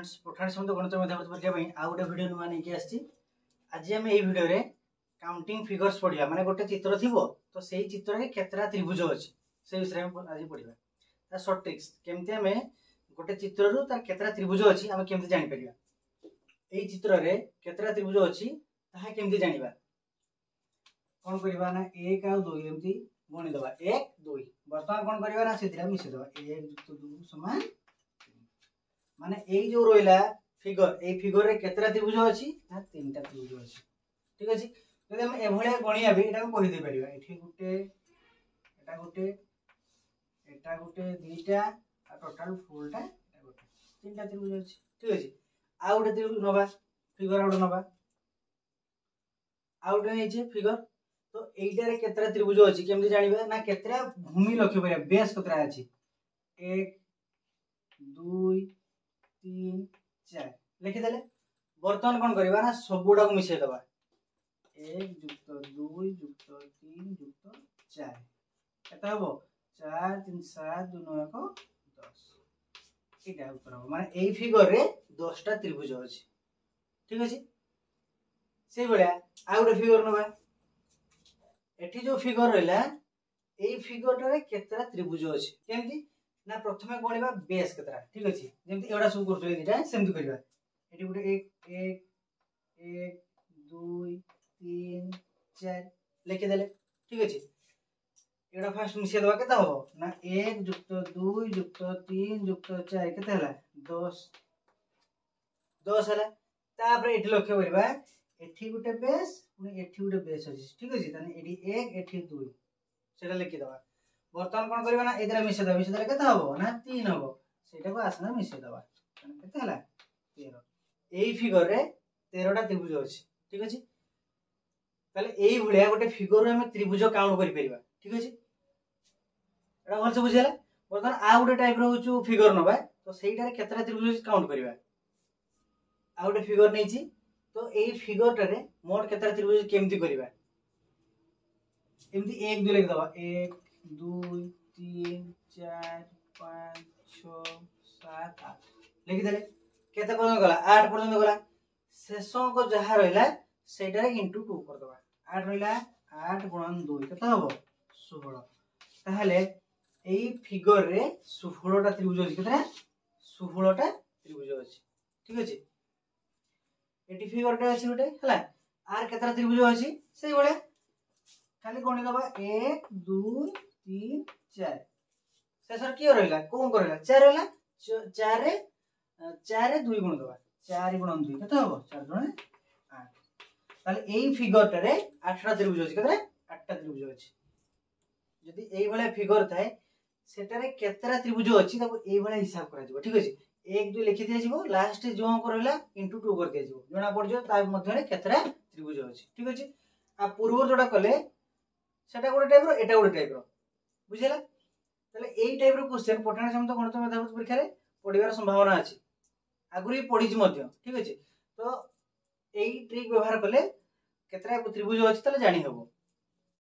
Friends Pathani समस्त गणित mathematics परीक्षा पई आ गोटे वीडियो नुआ नहीं आछि। आज हम एई वीडियो रे काउंटिंग फिगर्स पढ़िया माने गोटे चित्र थिबो तो सेही चित्र रे केतरा त्रिभुज अछि से विषय हम आज पढ़िबा। ता शॉर्ट ट्रिक्स केमते हमें गोटे चित्र रु तार केतरा त्रिभुज अछि हम केमते जानि परिबा। एई चित्र रे केतरा त्रिभुज अछि ताहा केमते जानिबा। कोन करिबा ना 1 आ 2 एमती गणि दबा 1 2 वर्तमान कोन करिबा ना सेतिरा मिसे दबा 1 + 2 समान माने एई जो रोइला फिगर ए फिगर रे केतरा त्रिभुज अछि ना तीनटा त्रिभुज अछि। ठीक अछि जदि हम एभलिया गणिया बे एटा को कहि दे परिबा एठी गुटे एटा गुटे दुईटा आ टोटल फुलटा एटा गुटे तीनटा त्रिभुज अछि। ठीक अछि आ गुटे त्रिभुज नबा फिगर आ गुटे नबा आ गुटे नेछि फिगर तो एइटा रे केतरा त्रिभुज अछि केमति जानिबा ना केतरा भूमि लक्ष्य परिबा बेस केतरा अछि 1 2 3 4 लिखि देले। वर्तमान कोन करबा ना सबुडा को मिसे दबा 1 + 2 + 3 + 4 केता हबो 4 3 7 2 9 1 10 एटा उत्तर हो माने एई फिगर रे 10 टा त्रिभुज अछि। ठीक अछि से बळिया आ गुटे फिगर नबा एठी जो फिगर रहला एई फिगर रे केतरा त्रिभुज अछि केमति ना प्रथमे गणिबा बेस केतरा। ठीक अछि जेमति एडा सब करथले दिटा सेमति करिबा एठी गुटे 1 1 2 3 4 लिखि देले। ठीक अछि एडा फास्ट मिसे दबा केता हो ना 1 + 2 + 3 + 4 केता हला 10 हला। तापर एठी लक्ष्य करिबा एठी गुटे बेस पुनी एठी गुटे बेस अछि। ठीक अछि तने एठी 1 एठी 2 सेटा लिखि दबा। वर्तमान कोन करिबा ना एदरा मिसे दबा केता हो ना 3 हो सेटा को आसना मिसे दबा तने केता हला 13 एई फिगर रे 13 टा त्रिभुज अछि। ठीक अछि ताले एई भलिया गोटे फिगर रे हम त्रिभुज काउंट करि परिबा। ठीक अछि एडा भल से बुझियला। वर्तमान आ गुटे टाइप रो होचु फिगर नबा तो सेइटा रे केतरा त्रिभुज काउंट करिबा आ गुटे फिगर नैछि तो एई फिगर टा रे मोड केतरा त्रिभुज केमति करिबा एमति 1 2 लिख दबा 1 2 3 4 5 6 7 8 लिखि देले केते पर्यंत गला 8 पर्यंत गला शेषो को जहा रहला सेटा रे * 2 कर दबा 8 रहला 8 * 2 केते हबो 16 ताहले एई फिगर रे 16 टा त्रिभुज अछि केते 16 टा त्रिभुज अछि। ठीक अछि एटी फिगर टा अछि गुटे हला आर केतरा त्रिभुज अछि सेई बळे खाली गणि दबा 1 2 3 4 शेषर की रहला कोन करला 4 रहला 4 रे 2 गुण दबा 4 * 2 केते हबो 4 * 8 ताले एई फिगर टा रे 8 टा त्रिभुज अछि केते 8 टा त्रिभुज अछि। जदि एई बळे फिगर थाए सेटा रे केतरा त्रिभुज अछि ताको एई बळे हिसाब करा जिवो। ठीक अछि 1 2 लिखि दिया जिवो लास्ट जो करला * 2 कर दिया जिवो जणा पड़ जिवो ता मध्ये रे केतरा त्रिभुज अछि। ठीक अछि आ पूर्व जोडा कले सेटा गोटे टाइप रो एटा गोटे टाइप रो बुझियला। ताले एई टाइप रो क्वेश्चन पठाणी समत गणित मैथमेटिक्स परीक्षा रे पढिबार संभावना अछि आगुरी पढिछि मध्ये। ठीक अछि तो एई ट्रिक व्यवहार कले केतरा त्रिभुज अछि तले जानि हबो।